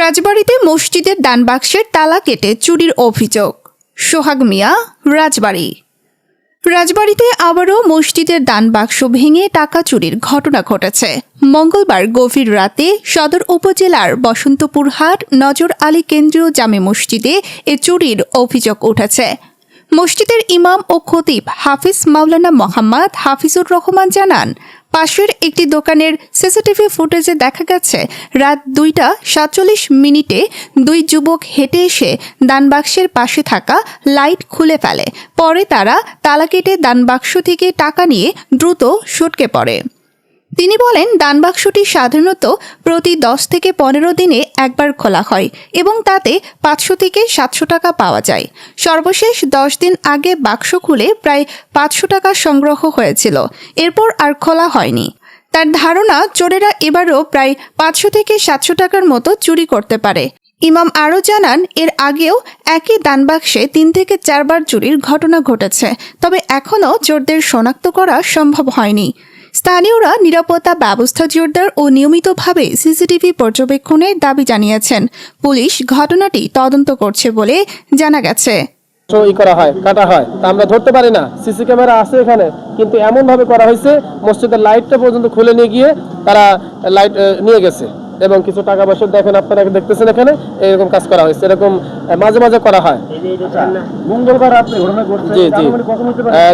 রাজবাড়ীতে মসজিদের দানবাক্সের তালা কেটে চুরির অভিযোগ। সোহাগ মিয়া, রাজবাড়ী। রাজবাড়ীতে আবারও মসজিদের দানবাক্স ভেঙে টাকা চুরির ঘটনা ঘটেছে। মঙ্গলবার গভীর রাতে সদর উপজেলার বসন্তপুর হাট নজর আলী কেন্দ্রীয় জামে মসজিদে এ চুরির অভিযোগ উঠেছে। মসজিদের ইমাম ও খতিব হাফিজ মাওলানা মোহাম্মদ হাফিজুর রহমান জানান, পাশের একটি দোকানের সিসিটিভি ফুটেজে দেখা গেছে রাত 2:47 দুই যুবক হেঁটে এসে দানবাক্সের পাশে থাকা লাইট খুলে ফেলে। পরে তারা তালা কেটে দানবাক্স থেকে টাকা নিয়ে দ্রুত সটকে পড়ে। তিনি বলেন, দানবাক্সটি সাধারণত প্রতি 10 থেকে 15 দিনে একবার খোলা হয় এবং তাতে 500 থেকে 700 টাকা পাওয়া যায়। সর্বশেষ 10 দিন আগে বাক্স খুলে প্রায় 500 টাকা সংগ্রহ হয়েছিল, এরপর আর খোলা হয়নি। তার ধারণা, চোরেরা এবারও প্রায় 500 থেকে 700 টাকার মতো চুরি করতে পারে। ইমাম আরও জানান, এর আগেও একই দানবাক্সে 3 থেকে 4 বার চুরির ঘটনা ঘটেছে, তবে এখনও চোরদের শনাক্ত করা সম্ভব হয়নি। স্থানীয়রা নিরাপত্তা ব্যবস্থা জোরদার ও নিয়মিতভাবে সিসিটিভি পর্যবেক্ষণের দাবি জানিয়েছেন। পুলিশ ঘটনাটি তদন্ত করছে বলে জানা গেছে। করা হয়, কাটা হয়, তা আমরা ধরতে পারি না। সিসি ক্যামেরা আছে এখানে, কিন্তু এমন ভাবে করা হয়েছে মসজিদের লাইটটা পর্যন্ত খুলে নিয়ে গিয়ে তারা লাইট নিয়ে গেছে এবং কিছু টাকা পয়সা দেখেন, আপনারা দেখতেছেন এখানে এরকম কাজ করা হয়েছে। এরকম মাঝে মাঝে করা হয়। মঙ্গলবার রাতে ঘটনা ঘটছে। জি জি,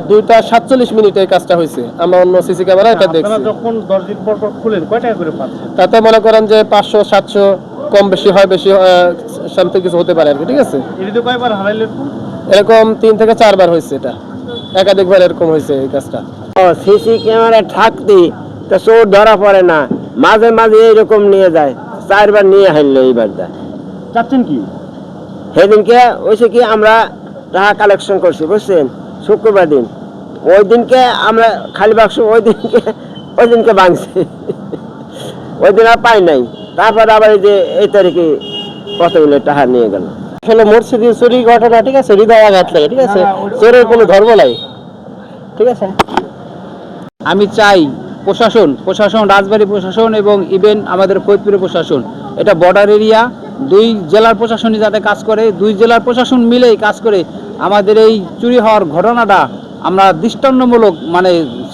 2:47 এই কাজটা হয়েছে। আমরা অন্য সিসি ক্যামেরা এটা দেখছি। যখন 10 দিন পর খুলেন কয় টাকা করে পাচ্ছেন? তাতে মনে করেন যে 500-700 কম বেশি হয়, বেশি সামথিং কিছু হতে পারে আর কি। ঠিক আছে, এটাতে কয়বার হারাইলেন? এরকম 3 থেকে 4 বার হয়েছে। এটা একাধিকবার এরকম হয়েছে এই কাজটা। সিসি ক্যামেরা থাকতে তো চোর ধরা পড়ে না, মাঝে মাঝে এরকম নিয়ে যায়। 4 বার নিয়ে হারলো এইবার। চাচ্ছেন কি? সেদিনকে ওইসে কি আমরা টাকা কালেকশন করছি বুঝছেন, শুক্রবার দিন। ওই দিনকে আমরা খালি বাক্স ওই দিনকে ভাঙছি। ওই দিন আর পাই নাই। তারপর আবার এই যে এই তারিখে কতগুলো টাকা নিয়ে গেল। আসলে মসজিদের চুরি ঘটনা, ঠিক আছে, হৃদয় আঘাত লাগে। ঠিক আছে, চোরের কোনো ধর্ম নাই। ঠিক আছে, আমি চাই প্রশাসন রাজবাড়ী প্রশাসন এবং ইভেন আমাদের ফরিদপুরের প্রশাসন, এটা বর্ডার এরিয়া, 2 জেলার প্রশাসনই যাতে কাজ করে, 2 জেলার প্রশাসন মিলেই কাজ করে আমাদের এই চুরি হওয়ার ঘটনাটা আমরা দৃষ্টান্তমূলক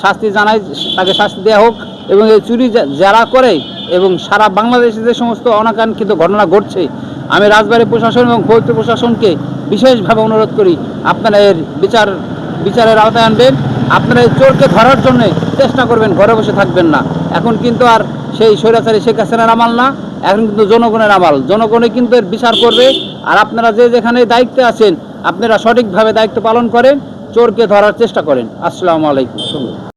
শাস্তি জানাই, তাকে শাস্তি দেওয়া হোক। এবং এই চুরি যারা করে এবং সারা বাংলাদেশে যে সমস্ত অনাকাঙ্ক্ষিত ঘটনা ঘটছে, আমি রাজবাড়ী প্রশাসন এবং ফরিদপুর প্রশাসনকে বিশেষভাবে অনুরোধ করি, আপনারা এর বিচারের আওতায় আনবেন। আপনারা এই চোরকে ধরার জন্য চেষ্টা করবেন, ঘরে বসে থাকবেন না। এখন কিন্তু আর সেই স্বৈরাচারী শেখ হাসিনার আমল না, এখন কিন্তু জনগণের আমল। জনগণে কিন্তু এর বিচার করবে। আর আপনারা যে যেখানে দায়িত্বে আছেন, আপনারা সঠিকভাবে দায়িত্ব পালন করেন, চোরকে ধরার চেষ্টা করেন। আসসালামু আলাইকুম।